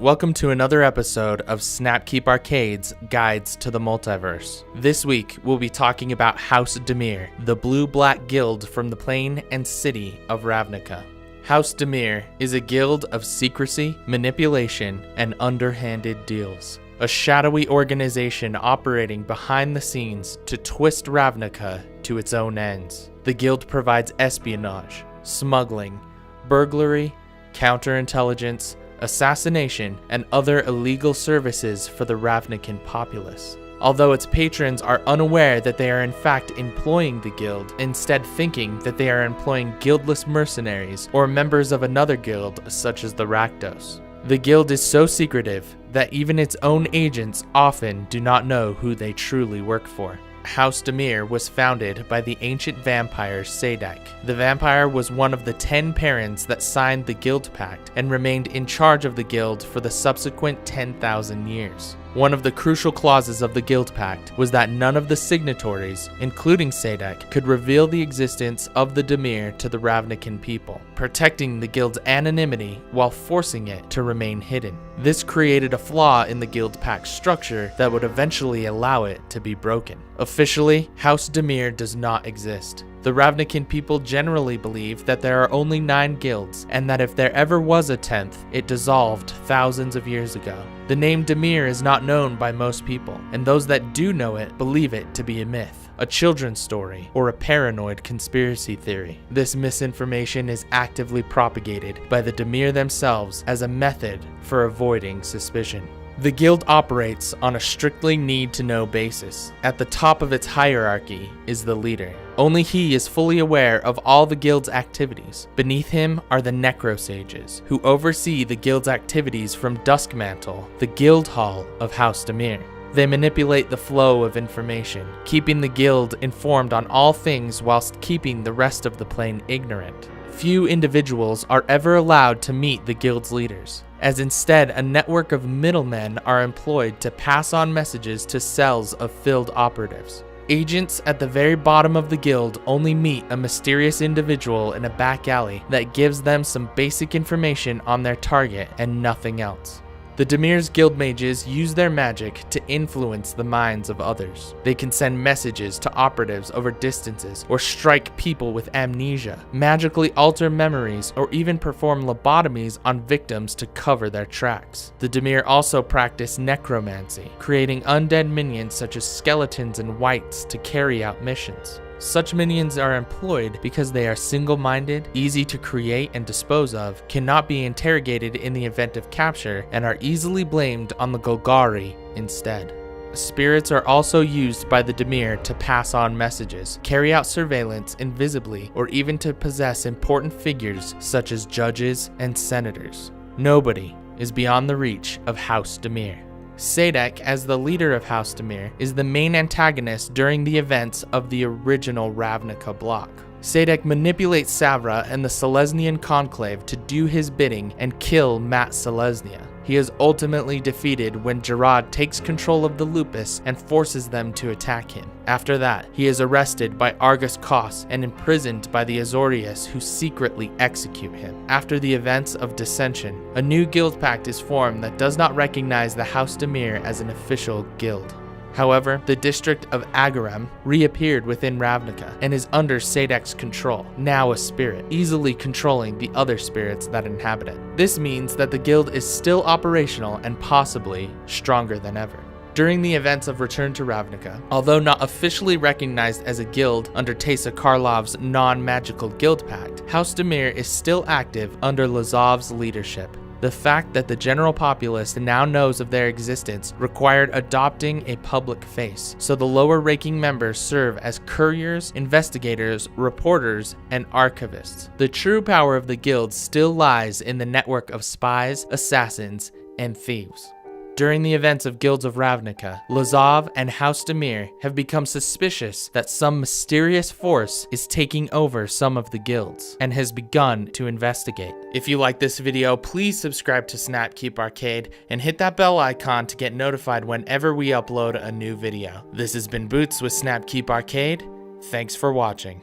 welcome to another episode of Snapkeep Arcade's Guides to the Multiverse. This week, we'll be talking about House Dimir, the blue-black guild from the plane and city of Ravnica. House Dimir is a guild of secrecy, manipulation, and underhanded deals. A shadowy organization operating behind the scenes to twist Ravnica to its own ends. The guild provides espionage, smuggling, burglary, counterintelligence, assassination, and other illegal services for the Ravnican populace. Although its patrons are unaware that they are in fact employing the guild, instead thinking that they are employing guildless mercenaries or members of another guild such as the Rakdos. The guild is so secretive that even its own agents often do not know who they truly work for. House Dimir was founded by the ancient vampire Sadak. The vampire was one of the 10 parents that signed the Guild Pact and remained in charge of the guild for the subsequent 10,000 years. One of the crucial clauses of the Guild Pact was that none of the signatories, including Sadak, could reveal the existence of the Dimir to the Ravnican people, protecting the guild's anonymity while forcing it to remain hidden. This created a flaw in the Guild Pact structure that would eventually allow it to be broken. Officially, House Dimir does not exist. The Ravnican people generally believe that there are only 9 guilds, and that if there ever was a 10th, it dissolved thousands of years ago. The name Dimir is not known by most people, and those that do know it believe it to be a myth, a children's story, or a paranoid conspiracy theory. This misinformation is actively propagated by the Dimir themselves as a method for avoiding suspicion. The guild operates on a strictly need-to-know basis. At the top of its hierarchy is the leader. Only he is fully aware of all the guild's activities. Beneath him are the Necrosages, who oversee the guild's activities from Duskmantle, the guild hall of House Dimir. They manipulate the flow of information, keeping the guild informed on all things whilst keeping the rest of the plane ignorant. Few individuals are ever allowed to meet the guild's leaders, as instead a network of middlemen are employed to pass on messages to cells of filled operatives. Agents at the very bottom of the guild only meet a mysterious individual in a back alley that gives them some basic information on their target and nothing else. The Dimir's guild mages use their magic to influence the minds of others. They can send messages to operatives over distances, or strike people with amnesia, magically alter memories, or even perform lobotomies on victims to cover their tracks. The Dimir also practice necromancy, creating undead minions such as skeletons and wights to carry out missions. Such minions are employed because they are single-minded, easy to create and dispose of, cannot be interrogated in the event of capture, and are easily blamed on the Golgari instead. Spirits are also used by the Dimir to pass on messages, carry out surveillance invisibly, or even to possess important figures such as judges and senators. Nobody is beyond the reach of House Dimir. Sadak, as the leader of House Dimir, is the main antagonist during the events of the original Ravnica block. Sadak manipulates Savra and the Selesnyan Conclave to do his bidding and kill Mat Selesnya. He is ultimately defeated when Gerard takes control of the Lupus and forces them to attack him. After that, he is arrested by Argus Kos and imprisoned by the Azorius, who secretly execute him. After the events of Dissension, a new guild pact is formed that does not recognize the House Dimir as an official guild. However, the district of Agaram reappeared within Ravnica and is under Sadak's control, now a spirit, easily controlling the other spirits that inhabit it. This means that the guild is still operational and possibly stronger than ever. During the events of Return to Ravnica, although not officially recognized as a guild under Teysa Karlov's non-magical guild pact, House Dimir is still active under Lazov's leadership. The fact that the general populace now knows of their existence required adopting a public face, so the lower-ranking members serve as couriers, investigators, reporters, and archivists. The true power of the guild still lies in the network of spies, assassins, and thieves. During the events of Guilds of Ravnica, Lazov and House Dimir have become suspicious that some mysterious force is taking over some of the guilds, and has begun to investigate. If you like this video, please subscribe to Snapkeep Arcade and hit that bell icon to get notified whenever we upload a new video. This has been Boots with Snapkeep Arcade. Thanks for watching.